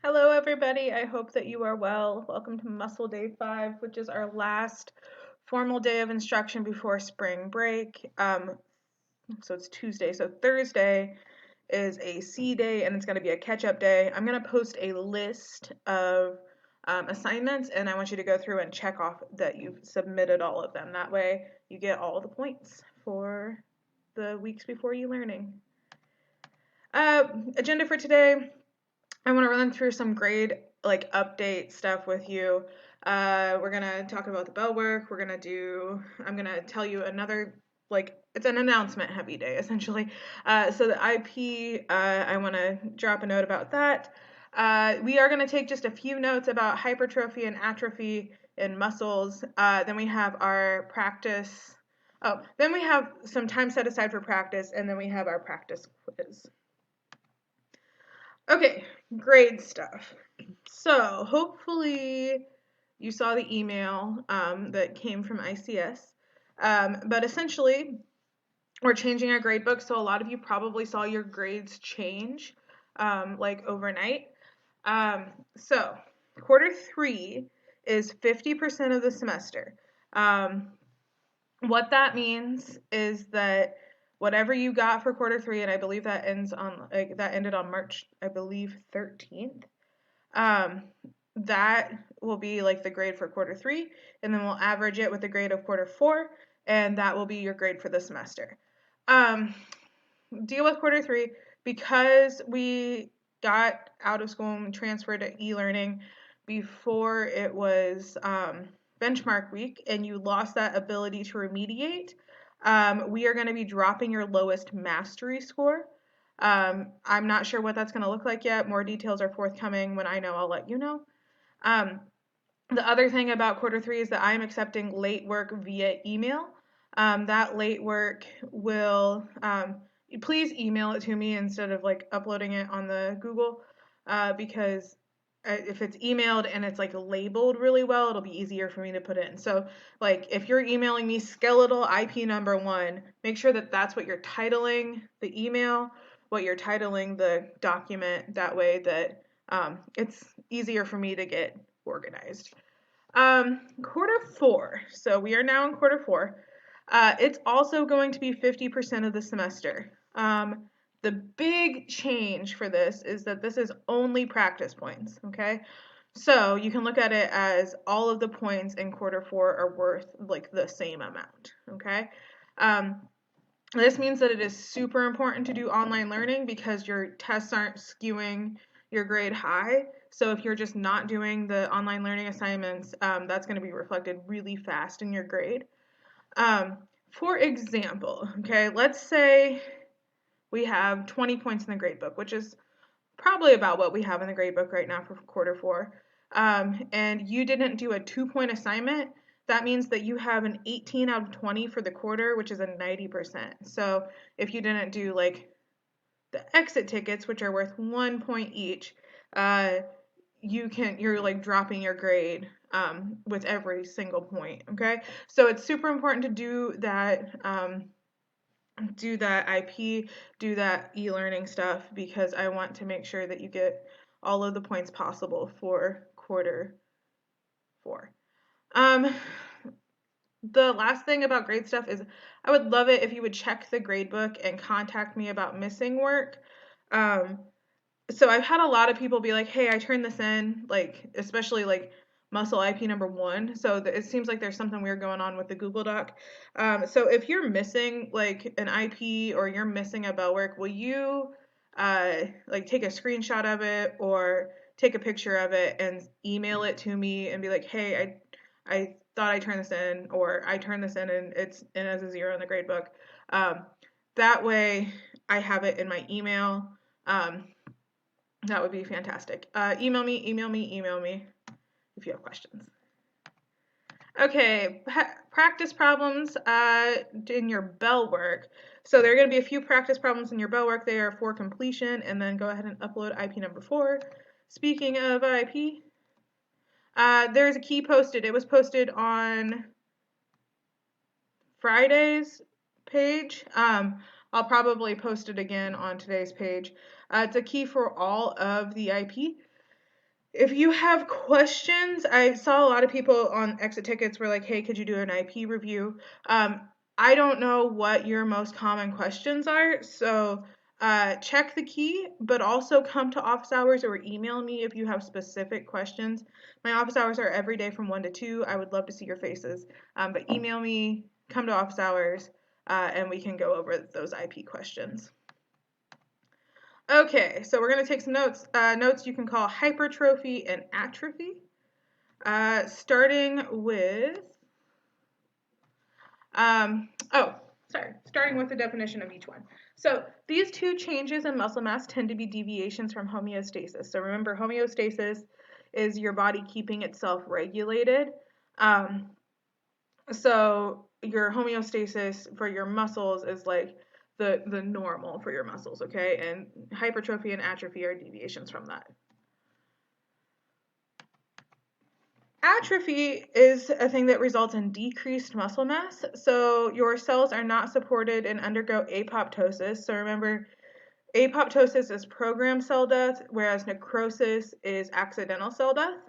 Hello, everybody. I hope that you are well. Welcome to Muscle Day 5, which is our last formal day of instruction before spring break. So it's Tuesday. So Thursday is a C day, and it's going to be a catch-up day. I'm going to post a list of assignments, and I want you to go through and check off that you've submitted all of them. That way you get all the points for the weeks before e-learning. Agenda for today. I want to run through some grade update stuff with you. We're gonna talk about the bell work. I'm gonna tell you another it's an announcement heavy day essentially. So the IP, I want to drop a note about that. We are gonna take just a few notes about hypertrophy and atrophy in muscles. Then we have our practice. Oh, then we have some time set aside for practice, and then we have our practice quiz. Okay, grade stuff. So hopefully you saw the email that came from ICS. But essentially, we're changing our grade book. So a lot of you probably saw your grades change overnight. So quarter 3 is 50% of the semester. What that means is that whatever you got for quarter 3, and I believe that ended on March, I believe 13th. That will be the grade for quarter 3, and then we'll average it with the grade of quarter 4, and that will be your grade for the semester. Deal with quarter 3 because we got out of school and transferred to e-learning before it was benchmark week, and you lost that ability to remediate. We are going to be dropping your lowest mastery score. I'm not sure what that's going to look like yet. More details are forthcoming. When I know, I'll let you know. The other thing about quarter 3 is that I am accepting late work via email. That late work will, please email it to me instead of uploading it on the Google, because if it's emailed and it's labeled really well, it'll be easier for me to put in. So if you're emailing me skeletal IP number 1, make sure that that's what you're titling the email, what you're titling the document. That way that it's easier for me to get organized. Quarter 4. So we are now in quarter 4. It's also going to be 50% of the semester. The big change for this is that this is only practice points, okay? So you can look at it as all of the points in quarter 4 are worth the same amount, okay? This means that it is super important to do online learning because your tests aren't skewing your grade high. So if you're just not doing the online learning assignments, that's going to be reflected really fast in your grade. For example, okay, let's say we have 20 points in the grade book, which is probably about what we have in the grade book right now for quarter 4. And you didn't do a 2-point assignment. That means that you have an 18 out of 20 for the quarter, which is a 90%. So if you didn't do the exit tickets, which are worth 1 point each, you're dropping your grade with every single point. Okay, so it's super important to do that IP, do that e-learning stuff, because I want to make sure that you get all of the points possible for quarter 4. The last thing about grade stuff is I would love it if you would check the grade book and contact me about missing work. So I've had a lot of people be like, hey, I turned this in, especially muscle IP number 1. So it seems like there's something weird going on with the Google Doc. So if you're missing an IP or you're missing a bell work, will you take a screenshot of it or take a picture of it and email it to me and be like, hey, I thought I turned this in, or I turned this in and it's in as a 0 in the grade book. That way I have it in my email. That would be fantastic. Email me if you have questions. Okay, practice problems in your bell work. So there are going to be a few practice problems in your bell work. They are for completion, and then go ahead and upload IP number 4. Speaking of IP, there's a key posted. It was posted on Friday's page. I'll probably post it again on today's page. It's a key for all of the IP. If you have questions, I saw a lot of people on Exit Tickets were like, hey, could you do an IP review? I don't know what your most common questions are, so check the key, but also come to office hours or email me if you have specific questions. My office hours are every day from 1 to 2. I would love to see your faces, but email me, come to office hours, and we can go over those IP questions. Okay, so we're going to take some notes. Notes you can call hypertrophy and atrophy. Starting with, starting with the definition of each one. So these two changes in muscle mass tend to be deviations from homeostasis. So remember, homeostasis is your body keeping itself regulated. So your homeostasis for your muscles is like the normal for your muscles, okay? And hypertrophy and atrophy are deviations from that. Atrophy is a thing that results in decreased muscle mass. So your cells are not supported and undergo apoptosis. So remember, apoptosis is programmed cell death, whereas necrosis is accidental cell death.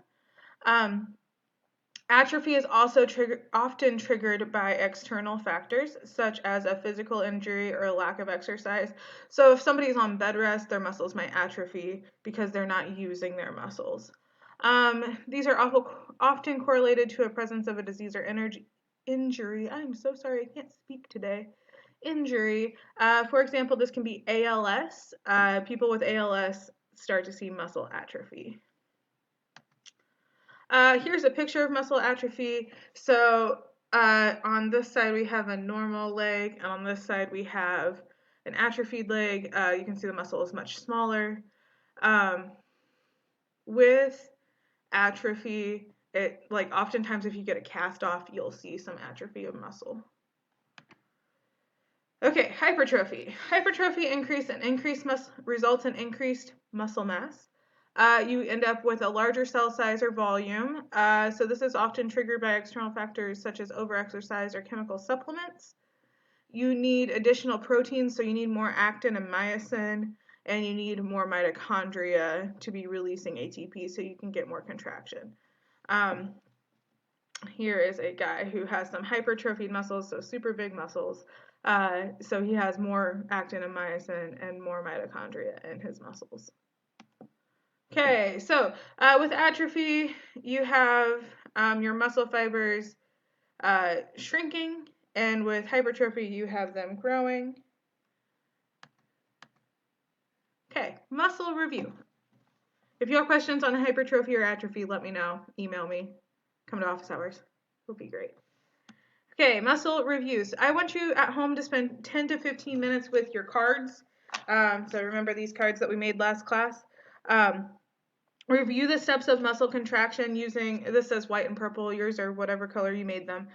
Atrophy is also often triggered by external factors, such as a physical injury or a lack of exercise. So if somebody's on bed rest, their muscles might atrophy because they're not using their muscles. These are often correlated to a presence of a disease or injury. I'm so sorry, I can't speak today. Injury. For example, this can be ALS. People with ALS start to see muscle atrophy. Here's a picture of muscle atrophy. So on this side we have a normal leg, and on this side we have an atrophied leg. You can see the muscle is much smaller. With atrophy, oftentimes if you get a cast off, you'll see some atrophy of muscle. Okay, hypertrophy. Hypertrophy results in increased muscle mass. You end up with a larger cell size or volume. So this is often triggered by external factors such as overexercise or chemical supplements. You need additional proteins, so you need more actin and myosin, and you need more mitochondria to be releasing ATP so you can get more contraction. Here is a guy who has some hypertrophied muscles, so super big muscles. So he has more actin and myosin and more mitochondria in his muscles. Okay, so with atrophy, you have your muscle fibers shrinking, and with hypertrophy, you have them growing. Okay, muscle review. If you have questions on hypertrophy or atrophy, let me know. Email me. Come to office hours. It'll be great. Okay, muscle reviews. I want you at home to spend 10 to 15 minutes with your cards. So remember these cards that we made last class. Review the steps of muscle contraction using, this says white and purple, yours are whatever color you made them,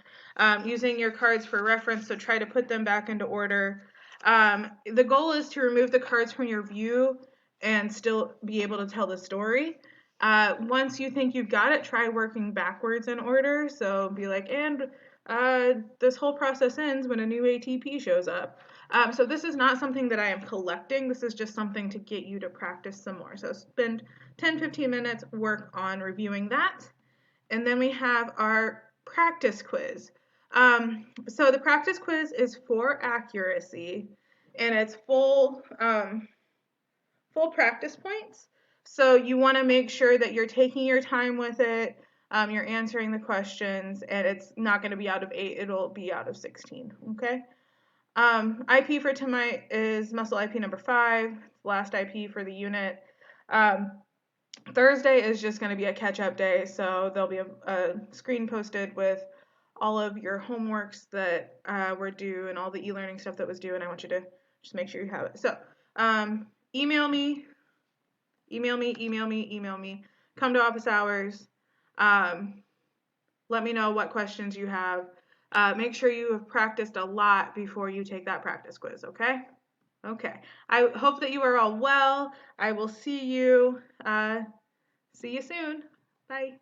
using your cards for reference, so try to put them back into order. The goal is to remove the cards from your view and still be able to tell the story. Once you think you've got it, try working backwards in order, so be like, and this whole process ends when a new ATP shows up. So this is not something that I am collecting, this is just something to get you to practice some more. So spend 10-15 minutes, work on reviewing that. And then we have our practice quiz. So the practice quiz is for accuracy, and it's full practice points. So you want to make sure that you're taking your time with it, you're answering the questions, and it's not going to be out of 8, it'll be out of 16, okay? IP for tonight is muscle IP number 5, last IP for the unit. Thursday is just going to be a catch-up day, so there'll be a screen posted with all of your homeworks that were due and all the e-learning stuff that was due, and I want you to just make sure you have it. So email me. Come to office hours. Let me know what questions you have. Make sure you have practiced a lot before you take that practice quiz, okay? Okay. I hope that you are all well. I will see you soon. Bye.